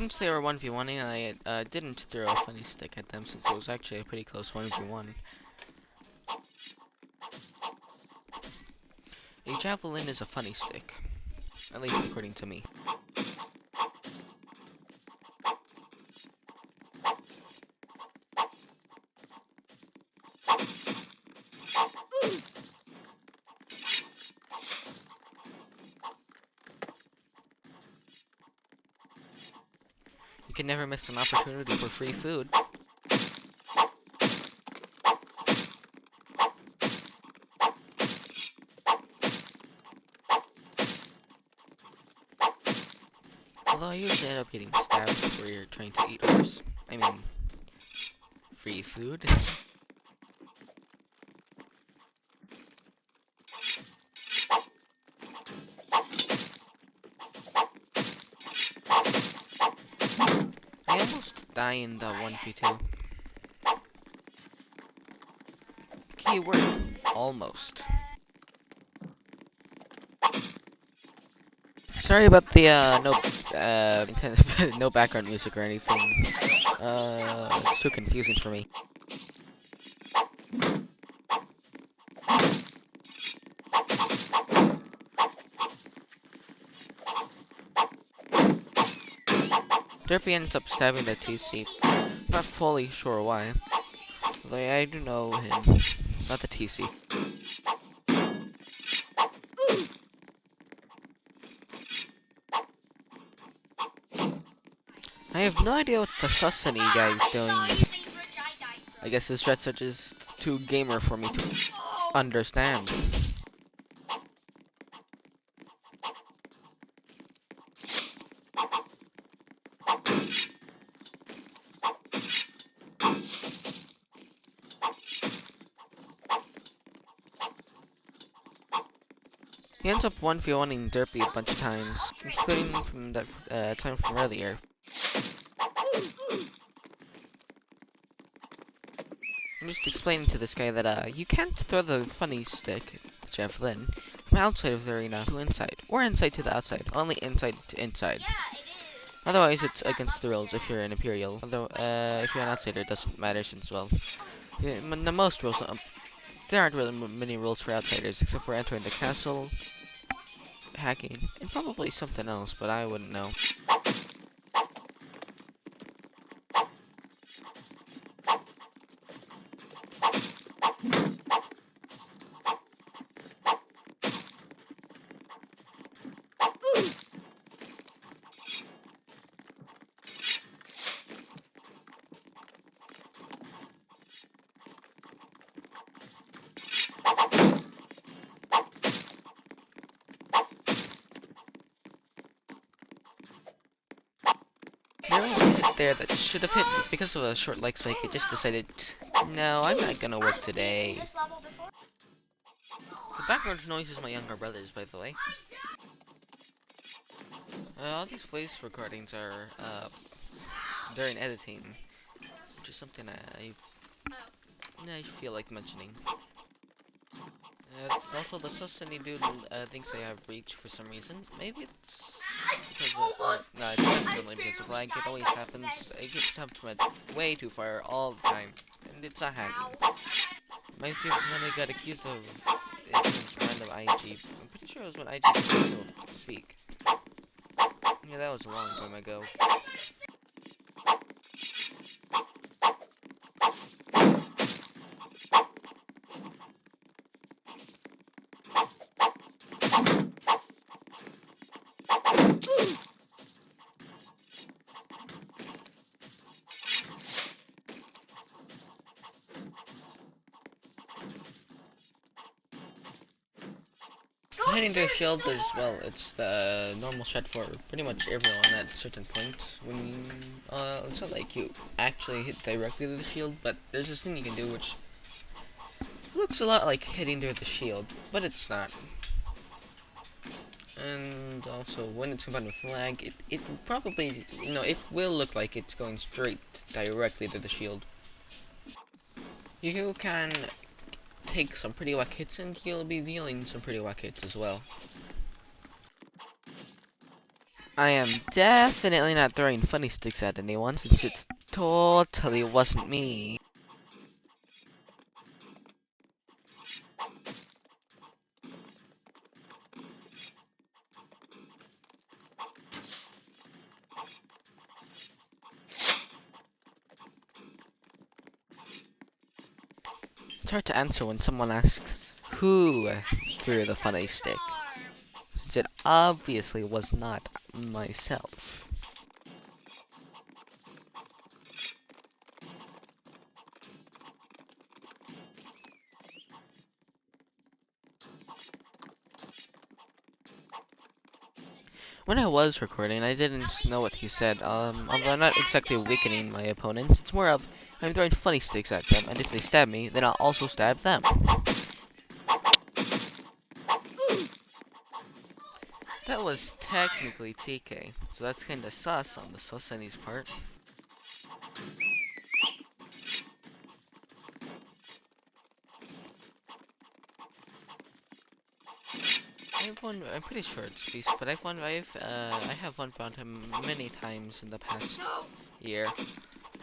since they were 1v1ing, I didn't throw a funny stick at them since it was actually a pretty close 1v1. A javelin is a funny stick, at least according to me. You can never miss an opportunity for free food. Although I usually end up getting stabbed before you're trying to eat horse. I mean, free food. I almost die in the 1v2. Keyword, almost. Sorry about the no background music or anything. It's too confusing for me. Derpy ends up stabbing the TC. Not fully sure why. Though I do know him, not the TC. I have no idea what the Sussany guy is doing. I guess his threats are just too gamer for me to understand. He ends up 1v1ing Derpy a bunch of times, including from that time from earlier. I'm just explaining to this guy that you can't throw the funny stick, javelin, from outside of the arena to inside, or inside to the outside, only inside to inside. Otherwise, it's against the rules if you're an Imperial. Although, if you're an outsider, it doesn't matter since, well, the most rules, there aren't really many rules for outsiders, except for entering the castle, hacking, and probably something else, but I wouldn't know. There was a hit there that should have hit, but because of a short leg spike, it just decided, no, I'm not gonna work today. The background noise is my younger brothers, by the way. All these voice recordings are, during editing, which is something I feel like mentioning. Also, the Sussany dude thinks I have reach for some reason. Maybe it's because no, it's definitely because of lag. It always happens. I get stumped way too far all the time, and it's not hacking. My favorite when I got accused of it was random IG. I'm pretty sure it was when IG could still speak. Yeah, that was a long time ago. Hitting their shield is, well, it's the normal strat for pretty much everyone at certain points. When you, it's not like you actually hit directly to the shield, but there's this thing you can do which looks a lot like hitting through the shield, but it's not. And also, when it's combined with lag, it probably, it will look like it's going straight directly to the shield. You can take some pretty whack hits, and you'll be dealing some pretty whack hits as well. I am definitely not throwing funny sticks at anyone, since it totally wasn't me. It's hard to answer when someone asks who threw the funny stick, since it obviously was not myself. When I was recording, I didn't know what he said. Although I'm not exactly weakening my opponents, it's more of I'm throwing funny sticks at them, and if they stab me, then I'll also stab them. That was technically TK, so that's kinda sus on the Susani's part. I'm pretty sure it's Beast, but I have one found him many times in the past year.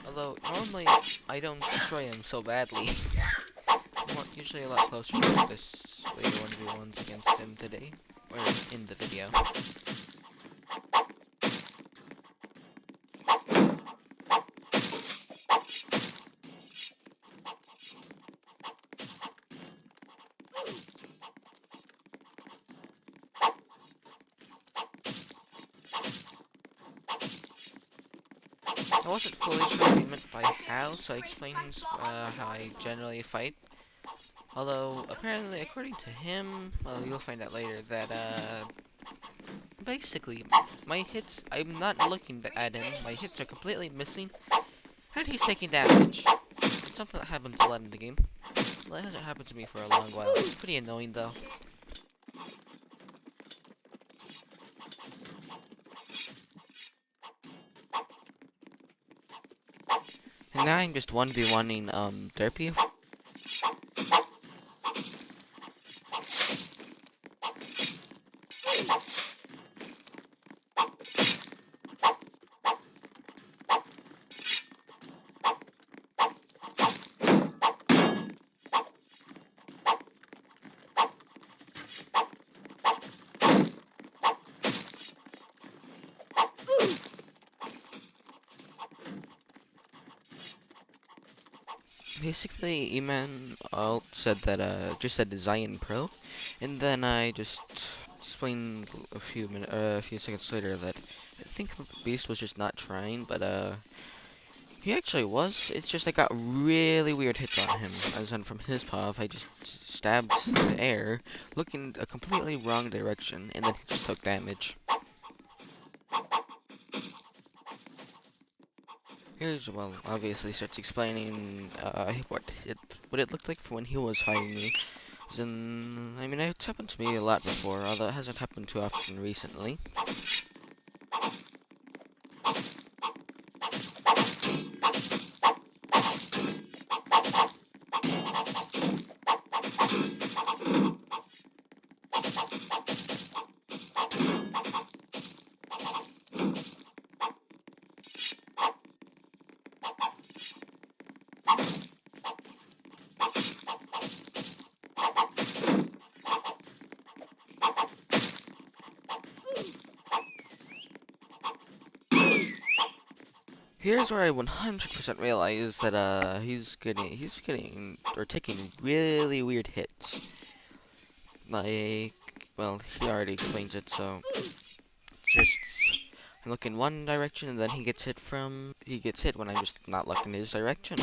Although, normally, I don't destroy him so badly. Usually a lot closer to this later 1v1s against him today, or in the video. I wasn't fully sure what he meant by how, so I explained how I generally fight. Although, apparently, according to him, well, you'll find out later, that, basically, my hits, I'm not looking at him, my hits are completely missing, and he's taking damage. It's something that happens a lot in the game. Well, it hasn't happened to me for a long while. It's pretty annoying, though. And now I'm just 1v1ing, Derpy. Basically, Eman said that, just said Zion Pro, and then I just explained a few seconds later that I think Beast was just not trying, but, he actually was. It's just I got really weird hits on him, as in from his paw, I just stabbed the air, looking a completely wrong direction, and then he just took damage. Here's, well, obviously starts explaining what it looked like for when he was fighting me. I mean, it's happened to me a lot before, although it hasn't happened too often recently. Here's where I 100% realize that or taking really weird hits. Like, well, he already explains it, so it's just I look in one direction and then he gets hit when I'm just not looking in his direction.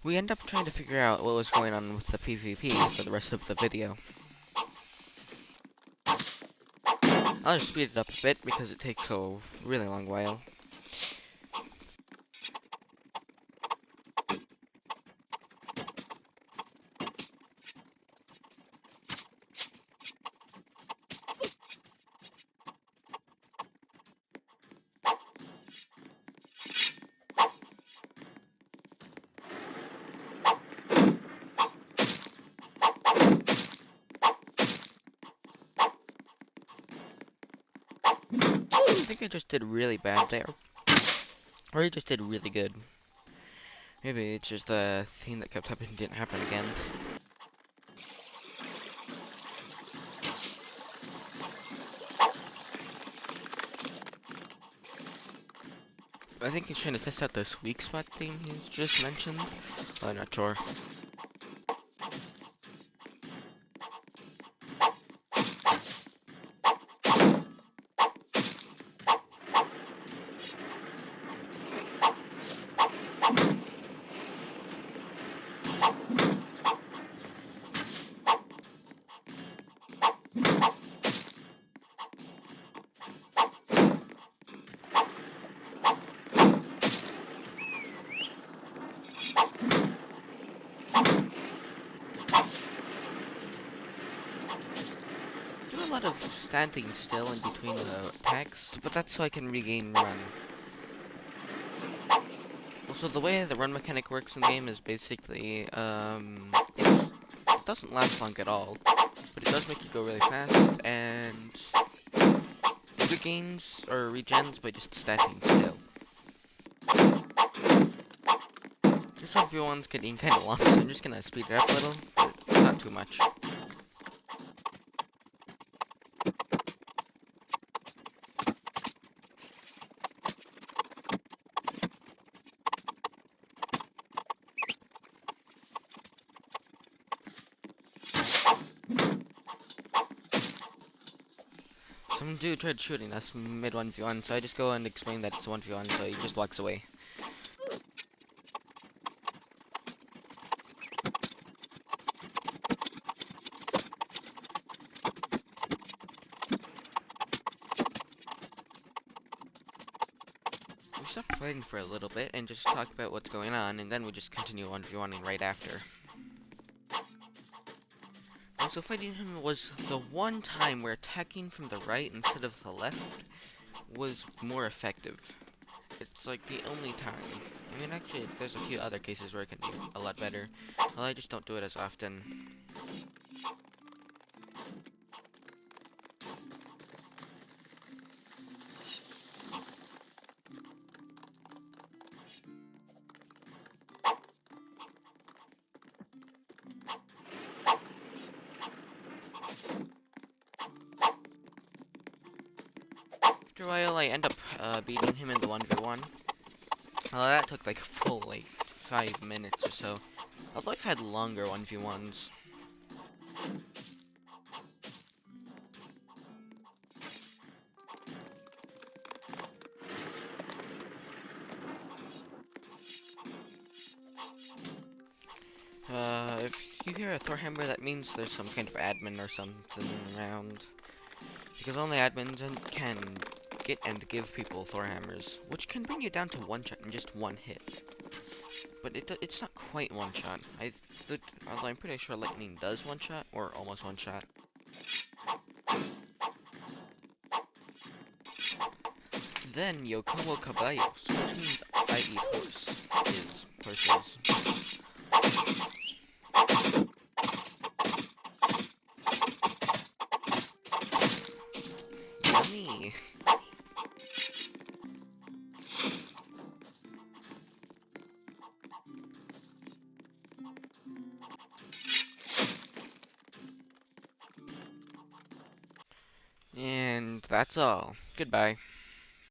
we end up trying to figure out what was going on with the PvP for the rest of the video. I'll just speed it up a bit because it takes a really long while. I think I just did really bad there. Or I just did really good. Maybe it's just the thing that kept happening didn't happen again. I think he's trying to test out this weak spot thing he just mentioned. I'm not sure. Do a lot of standing still in between the attacks, but that's so I can regain run. Also, the way the run mechanic works in the game is basically, it doesn't last long at all, but it does make you go really fast, and it regains, or regens by just standing still. This 1v1's getting kinda long, so I'm just gonna speed it up a little, but not too much. Some dude tried shooting us mid 1v1, so I just go and explain that it's 1v1, so he just walks away. We stop fighting for a little bit and just talk about what's going on, and then we just continue 1v1ing right after. Also, fighting him was the one time where attacking from the right instead of the left was more effective. It's like the only time. I mean, actually, there's a few other cases where it can be a lot better. Well, I just don't do it as often. After a while, I end up beating him in the 1v1. Well, that took like full, like, 5 minutes or so. Although I've had longer 1v1s. If you hear a Thor hammer, that means there's some kind of admin or something around. Because only admins can get and give people Thor hammers, which can bring you down to one shot in just one hit. But it's not quite one shot. Although I'm pretty sure lightning does one shot, or almost one shot. Then yo como caballos, which means I eat horses. Yummy. And that's all. Goodbye.